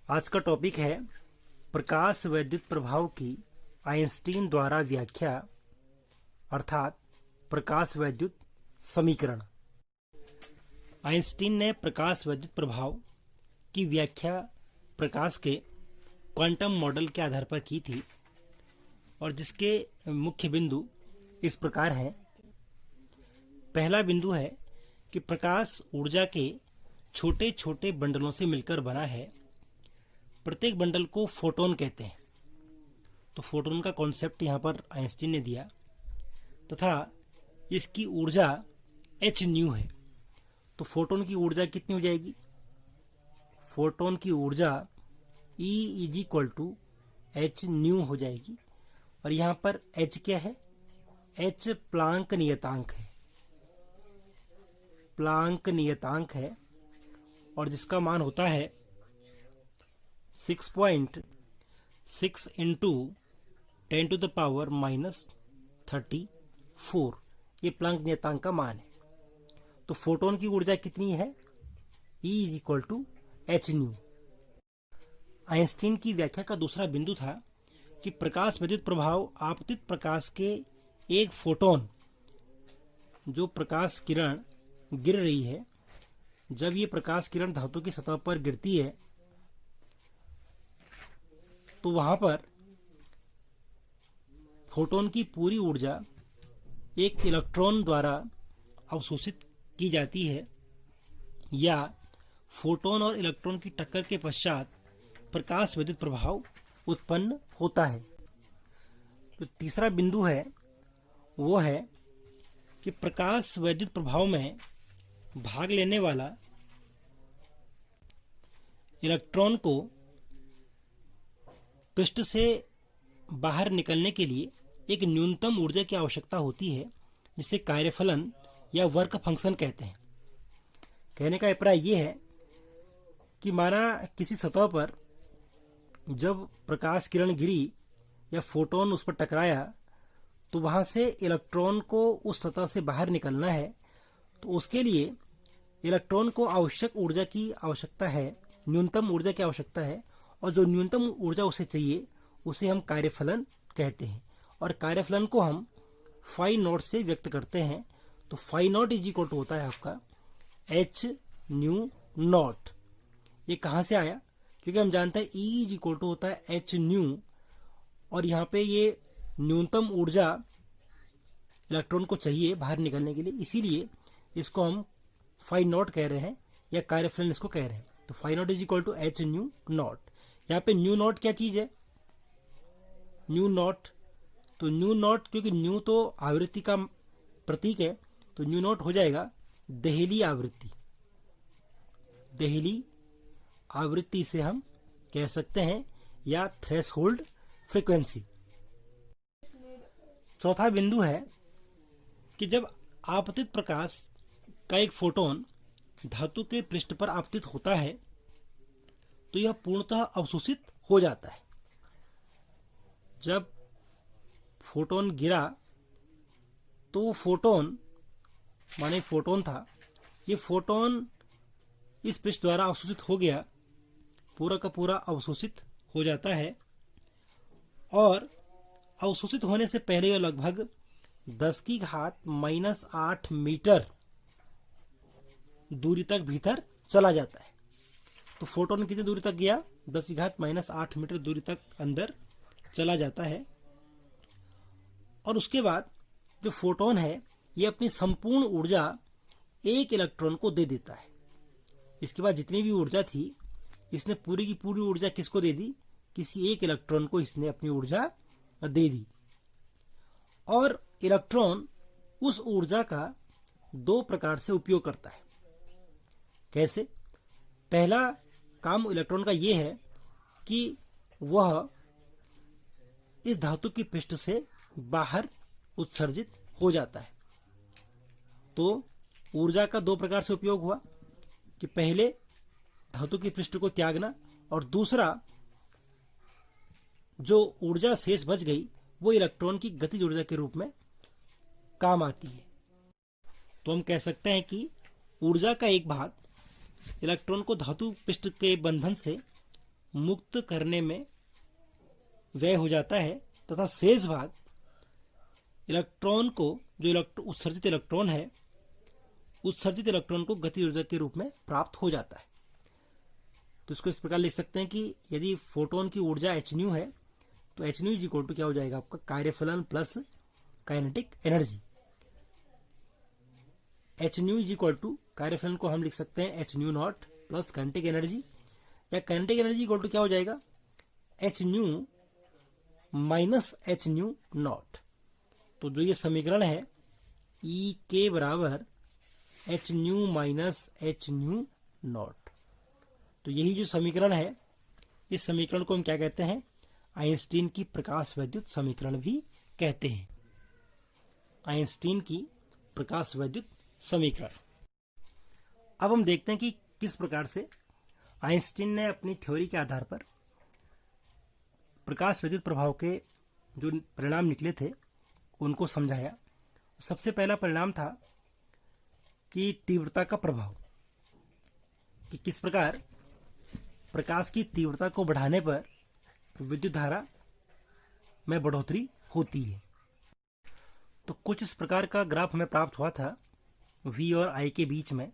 आज का टॉपिक है प्रकाश वैद्युत प्रभाव की आइंस्टीन द्वारा व्याख्या अर्थात प्रकाश वैद्युत समीकरण। आइंस्टीन ने प्रकाश वैद्युत प्रभाव की व्याख्या प्रकाश के क्वांटम मॉडल के आधार पर की थी और जिसके मुख्य बिंदु इस प्रकार हैं। पहला बिंदु है कि प्रकाश ऊर्जा के छोटे छोटे बंडलों से मिलकर बना है। प्रत्येक बंडल को फोटोन कहते हैं। तो फोटोन का कॉन्सेप्ट यहाँ पर आइंस्टीन ने दिया तथा इसकी ऊर्जा एच न्यू है। तो फोटोन की ऊर्जा कितनी हो जाएगी? फोटोन की ऊर्जा E is equal to h nu हो जाएगी। और यहाँ पर एच क्या है? एच प्लांक नियतांक है। प्लांक नियतांक है और जिसका मान होता है 6.6 इंटू 10 टू द पावर -34। ये प्लांक नियतांक का मान है। तो फोटोन की ऊर्जा कितनी है? E is equal to h nu. Einstein की व्याख्या का दूसरा बिंदु था कि प्रकाश वैद्युत प्रभाव आपतित प्रकाश के एक फोटोन, जो प्रकाश किरण गिर रही है, जब ये प्रकाश किरण धातु की सतह पर गिरती है तो वहां पर फोटोन की पूरी ऊर्जा एक इलेक्ट्रॉन द्वारा अवशोषित की जाती है या फोटोन और इलेक्ट्रॉन की टक्कर के पश्चात प्रकाश वैद्युत प्रभाव उत्पन्न होता है। तो तीसरा बिंदु है वो है कि प्रकाश वैद्युत प्रभाव में भाग लेने वाला इलेक्ट्रॉन को पृष्ठ से बाहर निकलने के लिए एक न्यूनतम ऊर्जा की आवश्यकता होती है, जिसे कार्यफलन या वर्क फंक्शन कहते हैं। कहने का अभिप्राय यह है कि माना किसी सतह पर जब प्रकाश किरण गिरी या फोटोन उस पर टकराया तो वहां से इलेक्ट्रॉन को उस सतह से बाहर निकलना है। तो उसके लिए इलेक्ट्रॉन को आवश्यक ऊर्जा की आवश्यकता है, न्यूनतम ऊर्जा की आवश्यकता है। और जो न्यूनतम ऊर्जा उसे चाहिए उसे हम कार्यफलन कहते हैं। और कार्यफलन को हम फाई नॉट से व्यक्त करते हैं। तो phi naught is equal to होता है आपका एच न्यू नॉट। ये कहाँ से आया? क्योंकि हम जानते हैं E इज इक्वल टू होता है एच न्यू और यहाँ पे ये न्यूनतम ऊर्जा इलेक्ट्रॉन को चाहिए बाहर निकलने के लिए, इसीलिए इसको हम फाई नॉट कह रहे हैं या कार्यफलन इसको कह रहे हैं। तो phi naught is equal to h nu naught. यहाँ पे न्यू नॉट क्या चीज है? न्यू नॉट, तो न्यू नॉट क्योंकि न्यू तो आवृत्ति का प्रतीक है, तो न्यू नॉट हो जाएगा देहली आवृत्ति। देहली आवृत्ति से हम कह सकते हैं या थ्रेशोल्ड फ्रीक्वेंसी। चौथा बिंदु है कि जब आपतित प्रकाश का एक फोटोन धातु के पृष्ठ पर आपतित होता है तो यह पूर्णतः अवशोषित हो जाता है। जब फोटोन गिरा तो फोटोन माने फोटोन था, ये फोटोन इस पृष्ठ द्वारा अवशोषित हो गया, पूरा का पूरा अवशोषित हो जाता है। और अवशोषित होने से पहले यह लगभग 10⁻⁻8 मीटर दूरी तक भीतर चला जाता है। तो फोटोन कितनी दूरी तक गया? 10⁻⁻8 मीटर दूरी तक अंदर चला जाता है। और उसके बाद जो फोटोन है ये अपनी संपूर्ण ऊर्जा एक इलेक्ट्रॉन को दे देता है। इसके बाद जितनी भी ऊर्जा थी इसने पूरी की पूरी ऊर्जा किसको दे दी? किसी एक इलेक्ट्रॉन को इसने अपनी ऊर्जा दे दी। और इलेक्ट्रॉन उस ऊर्जा का दो प्रकार से उपयोग करता है। कैसे? पहला काम इलेक्ट्रॉन का यह है कि वह इस धातु की पृष्ठ से बाहर उत्सर्जित हो जाता है। तो ऊर्जा का दो प्रकार से उपयोग हुआ कि पहले धातु की पृष्ठ को त्यागना और दूसरा जो ऊर्जा शेष बच गई वो इलेक्ट्रॉन की गतिज ऊर्जा के रूप में काम आती है। तो हम कह सकते हैं कि ऊर्जा का एक भाग इलेक्ट्रॉन को धातु पृष्ठ के बंधन से मुक्त करने में व्यय हो जाता है तथा शेष भाग इलेक्ट्रॉन को, जो उत्सर्जित इलेक्ट्रॉन है, उत्सर्जित इलेक्ट्रॉन को गति ऊर्जा के रूप में प्राप्त हो जाता है। तो इसको इस प्रकार लिख सकते हैं कि यदि फोटोन की ऊर्जा एच न्यू है तो h nu is equal to क्या हो जाएगा आपका, कार्यफलन plus kinetic energy. H nu is equal to, कार्यफलन को हम लिख सकते हैं h nu naught plus kinetic energy, या काइनेटिक एनर्जी इक्वल टू क्या हो जाएगा, h nu minus h nu naught. तो जो ये समीकरण है ई के बराबर h nu minus h nu naught, तो यही जो समीकरण है, इस समीकरण को हम क्या कहते हैं, आइंस्टीन की प्रकाश वैद्युत समीकरण भी कहते हैं। आइंस्टीन की प्रकाश वैद्युत समीकरण। अब हम देखते हैं कि किस प्रकार से आइंस्टीन ने अपनी थ्योरी के आधार पर प्रकाश वैद्युत प्रभाव के जो परिणाम निकले थे उनको समझाया। सबसे पहला परिणाम था कि तीव्रता का प्रभाव, कि किस प्रकार प्रकाश की तीव्रता को बढ़ाने पर विद्युत धारा में बढ़ोतरी होती है। तो कुछ इस प्रकार का ग्राफ हमें प्राप्त हुआ था V और I के बीच में,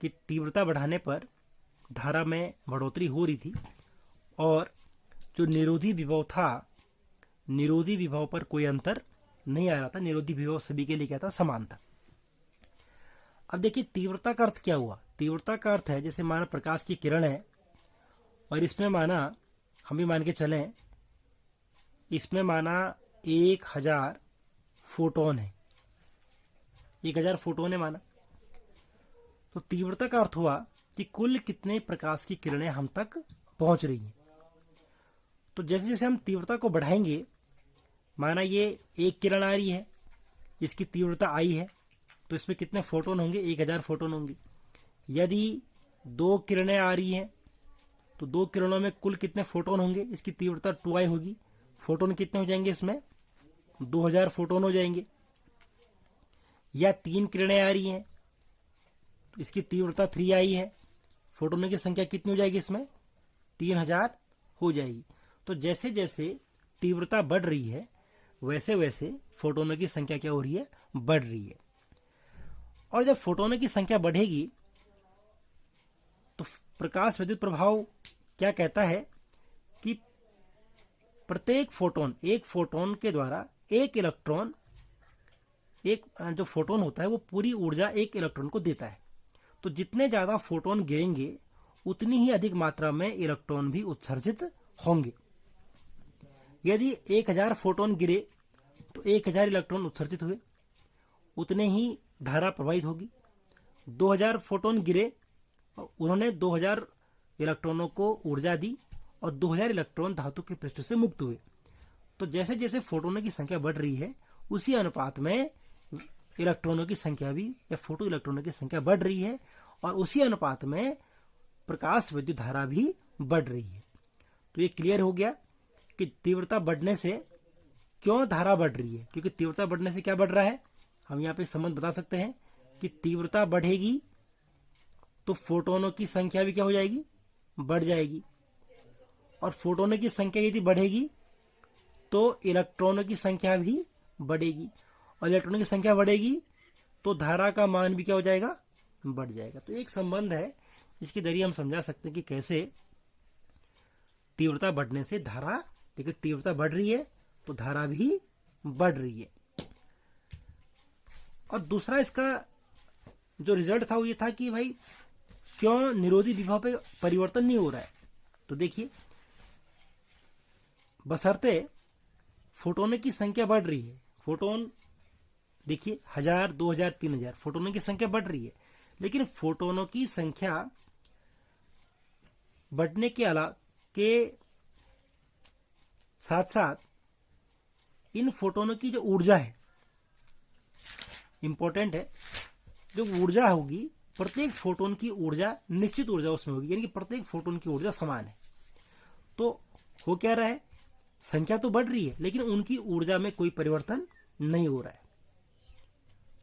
कि तीव्रता बढ़ाने पर धारा में बढ़ोतरी हो रही थी और जो निरोधी विभव था, निरोधी विभव पर कोई अंतर नहीं आ रहा था, निरोधी विभव सभी के लिए क्या था, समान था। अब देखिए तीव्रता का अर्थ क्या हुआ। तीव्रता का अर्थ है, जैसे माना प्रकाश की किरण है और इसमें माना, हम भी मान के चलें, इसमें माना 1000 फोटोन है, 1000 फोटोन है माना, तो तीव्रता का अर्थ हुआ कि कुल कितने प्रकाश की किरणें हम तक पहुंच रही हैं। तो जैसे जैसे हम तीव्रता को बढ़ाएंगे, माना ये एक किरण आ रही है, इसकी तीव्रता आई है, तो इसमें कितने फोटोन होंगे, 1000 फोटोन होंगे। यदि 2 किरणें आ रही हैं तो 2 किरणों में कुल कितने फोटोन होंगे, इसकी तीव्रता 2i होगी। फोटोन कितने हो जाएंगे, इसमें 2000 फोटोन हो जाएंगे। या 3 किरणें आ रही हैं तो इसकी तीव्रता 3i है, फोटोनों की संख्या कितनी हो जाएगी, इसमें 3000 हो जाएगी। तो जैसे जैसे तीव्रता बढ़ रही है वैसे वैसे फोटोनों की संख्या क्या हो रही है, बढ़ रही है। और जब फोटोनों की संख्या बढ़ेगी तो प्रकाश वैद्युत प्रभाव क्या कहता है कि प्रत्येक फोटोन, एक फोटोन के द्वारा एक इलेक्ट्रॉन, एक जो फोटोन होता है वो पूरी ऊर्जा एक इलेक्ट्रॉन को देता है। तो जितने ज्यादा फोटोन गिरेंगे उतनी ही अधिक मात्रा में इलेक्ट्रॉन भी उत्सर्जित होंगे। यदि 1000 फोटोन गिरे तो 1000 इलेक्ट्रॉन उत्सर्जित हुए, उतने ही धारा प्रवाहित होगी। 2000 फोटोन गिरे, उन्होंने 2000 इलेक्ट्रॉनों को ऊर्जा दी और 2000 इलेक्ट्रॉन धातु के पृष्ठ से मुक्त हुए। तो जैसे जैसे फोटोनों की संख्या बढ़ रही है उसी अनुपात में इलेक्ट्रॉनों की संख्या भी, या फोटो इलेक्ट्रॉनों की संख्या बढ़ रही है, और उसी अनुपात में प्रकाश विद्युत धारा भी बढ़ रही है। तो ये क्लियर हो गया कि तीव्रता बढ़ने से क्यों धारा बढ़ रही है। क्योंकि तीव्रता बढ़ने से क्या बढ़ रहा है, हम यहाँ पे संबंध बता सकते हैं कि तीव्रता बढ़ेगी तो फोटोनों की संख्या भी क्या हो जाएगी, बढ़ जाएगी। और फोटोनों की संख्या यदि बढ़ेगी तो इलेक्ट्रॉनों की संख्या भी बढ़ेगी, और इलेक्ट्रॉनों की संख्या बढ़ेगी तो धारा का मान भी क्या हो जाएगा, बढ़ जाएगा। तो एक संबंध है, इसके जरिए हम समझा सकते हैं कि कैसे तीव्रता बढ़ने से धारा, देखिए तीव्रता बढ़ रही है तो धारा भी बढ़ रही है। और दूसरा इसका जो रिजल्ट था वो ये था कि भाई क्यों निरोधी विभव पे परिवर्तन नहीं हो रहा है। तो देखिए बशर्ते फोटोनों की संख्या बढ़ रही है, फोटोन देखिए 1000, 2000, 3000 फोटोनों की संख्या बढ़ रही है, लेकिन फोटोनों की संख्या बढ़ने के साथ साथ इन फोटोनों की जो ऊर्जा है, इंपॉर्टेंट है, जो ऊर्जा होगी प्रत्येक फोटोन की ऊर्जा निश्चित ऊर्जा उसमें होगी, यानी कि प्रत्येक फोटोन की ऊर्जा समान है। तो हो क्या रहा है, संख्या तो बढ़ रही है लेकिन उनकी ऊर्जा में कोई परिवर्तन नहीं हो रहा है।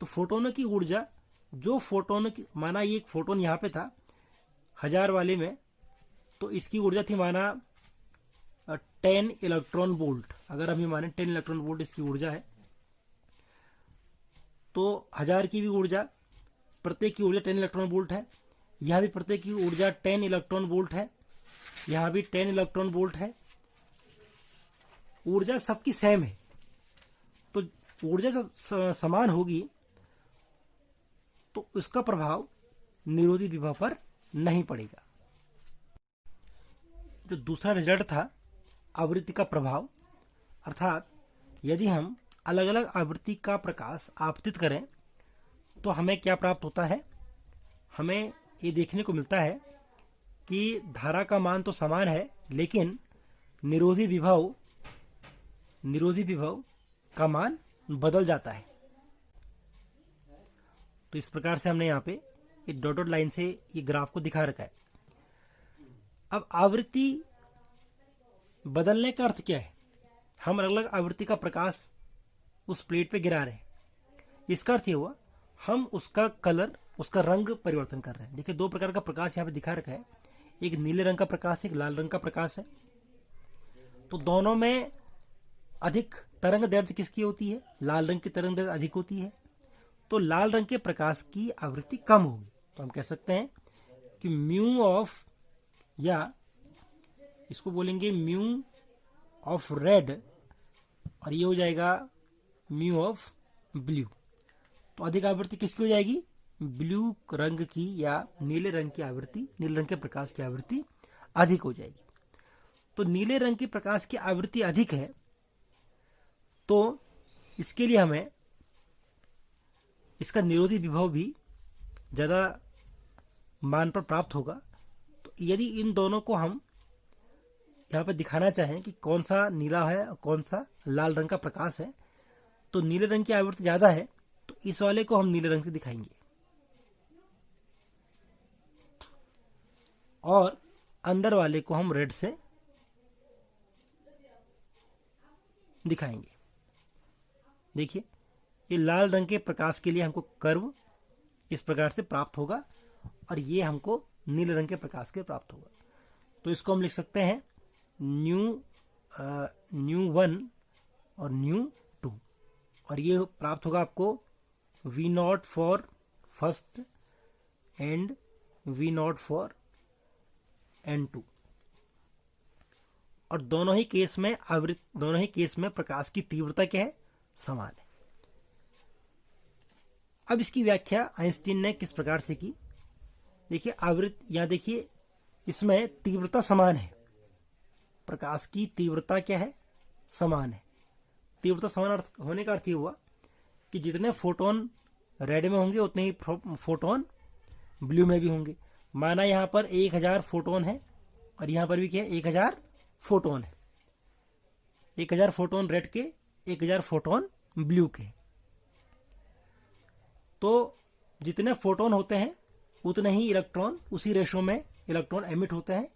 तो फोटोनों की ऊर्जा, जो फोटोनों की, माना ये एक फोटोन यहाँ पे था 1000 वाले में तो इसकी ऊर्जा थी माना 10 इलेक्ट्रॉन वोल्ट। अगर हम ये माने 10 इलेक्ट्रॉन वोल्ट इसकी ऊर्जा है, तो 1000 की भी ऊर्जा, प्रत्येक की ऊर्जा 10 इलेक्ट्रॉन वोल्ट है। यहाँ भी प्रत्येक की ऊर्जा 10 इलेक्ट्रॉन वोल्ट है, यहाँ भी 10 इलेक्ट्रॉन वोल्ट है। ऊर्जा सबकी सेम है, तो ऊर्जा जब समान होगी तो उसका प्रभाव निरोधी विभव पर नहीं पड़ेगा। जो दूसरा रिजल्ट था आवृत्ति का प्रभाव, अर्थात यदि हम अलग अलग आवृत्ति का प्रकाश आपतित करें तो हमें क्या प्राप्त होता है। हमें ये देखने को मिलता है कि धारा का मान तो समान है, लेकिन निरोधी विभव का मान बदल जाता है। तो इस प्रकार से हमने यहाँ पे एक डॉटेड लाइन से ये ग्राफ को दिखा रखा है। अब आवृत्ति बदलने का अर्थ क्या है? हम अलग अलग आवृत्ति का प्रकाश उस प्लेट पे गिरा रहे हैं। इसका अर्थ ये हुआ हम उसका कलर, उसका रंग परिवर्तन कर रहे हैं। देखिए, दो प्रकार का प्रकाश यहाँ पे दिखा रखा है, एक नीले रंग का प्रकाश है, एक लाल रंग का प्रकाश है। तो दोनों में अधिक तरंग दैर्ध्य किसकी होती है? लाल रंग की तरंग दैर्ध्य अधिक होती है। तो लाल रंग के प्रकाश की आवृत्ति कम होगी। तो हम कह सकते हैं कि म्यू ऑफ, या इसको बोलेंगे म्यू ऑफ रेड, और ये हो जाएगा म्यू ऑफ ब्लू। तो अधिक आवृत्ति किसकी हो जाएगी? ब्लू रंग की या नीले रंग की आवृत्ति, नीले रंग के प्रकाश की आवृत्ति अधिक हो जाएगी। तो नीले रंग के प्रकाश की आवृत्ति अधिक है, तो इसके लिए हमें इसका निरोधी विभव भी ज्यादा मान पर प्राप्त होगा। तो यदि इन दोनों को हम यहाँ पे दिखाना चाहें कि कौन सा नीला है और कौन सा लाल रंग का प्रकाश है, तो नीले रंग की आवृत्ति ज्यादा है, तो इस वाले को हम नीले रंग से दिखाएंगे और अंदर वाले को हम रेड से दिखाएंगे। देखिए, ये लाल रंग के प्रकाश के लिए हमको कर्व इस प्रकार से प्राप्त होगा और ये हमको नीले रंग के प्रकाश के प्राप्त होगा। तो इसको हम लिख सकते हैं न्यू 1 और न्यू 2, और ये प्राप्त होगा आपको V0 for first and V0 for N2। और दोनों ही केस में प्रकाश की तीव्रता क्या है? समान है। अब इसकी व्याख्या आइंस्टीन ने किस प्रकार से की? देखिए, यहां देखिए, इसमें तीव्रता समान है। प्रकाश की तीव्रता क्या है? समान है। तीव्रता समान होने का अर्थ ये हुआ कि जितने फोटोन रेड में होंगे उतने ही फोटोन ब्लू में भी होंगे। माना यहाँ पर 1000 फोटोन है और यहाँ पर भी क्या है? 1000 फोटोन है। 1000 फोटोन रेड के, 1000 फोटोन ब्लू के। तो जितने फोटोन होते हैं उतने ही इलेक्ट्रॉन, उसी रेशो में इलेक्ट्रॉन एमिट होते हैं।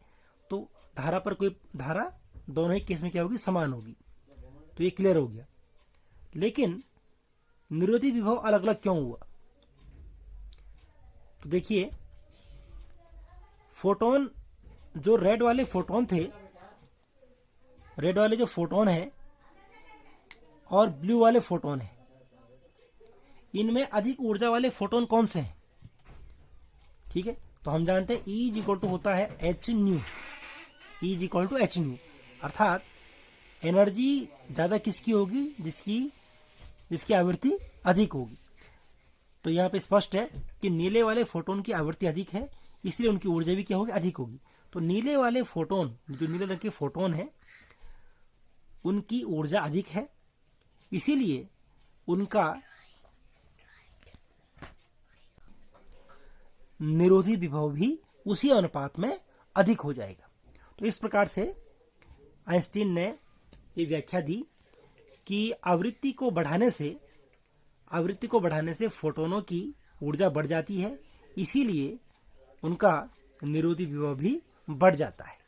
तो धारा पर कोई धारा दोनों ही केस में क्या होगी? समान होगी। तो ये क्लियर हो गया। लेकिन निरोधी विभव अलग अलग क्यों हुआ? तो देखिए, फोटोन, जो रेड वाले फोटोन थे, रेड वाले जो फोटोन है और ब्लू वाले फोटोन है, इनमें अधिक ऊर्जा वाले फोटोन कौन से हैं? ठीक है, तो हम जानते हैं E इक्वल टू होता है h nu. E equal to h nu, अर्थात एनर्जी ज्यादा किसकी होगी? जिसकी आवृत्ति अधिक होगी। तो यहाँ पे स्पष्ट है कि नीले वाले फोटोन की आवृत्ति अधिक है, इसलिए उनकी ऊर्जा भी क्या होगी? अधिक होगी। तो नीले वाले फोटोन, जो नीले रंग के फोटोन है, उनकी ऊर्जा अधिक है, इसीलिए उनका निरोधी विभव भी उसी अनुपात में अधिक हो जाएगा। तो इस प्रकार से आइंस्टीन ने ये व्याख्या दी कि आवृत्ति को बढ़ाने से फोटोनों की ऊर्जा बढ़ जाती है, इसीलिए उनका निरोधी विभव भी बढ़ जाता है।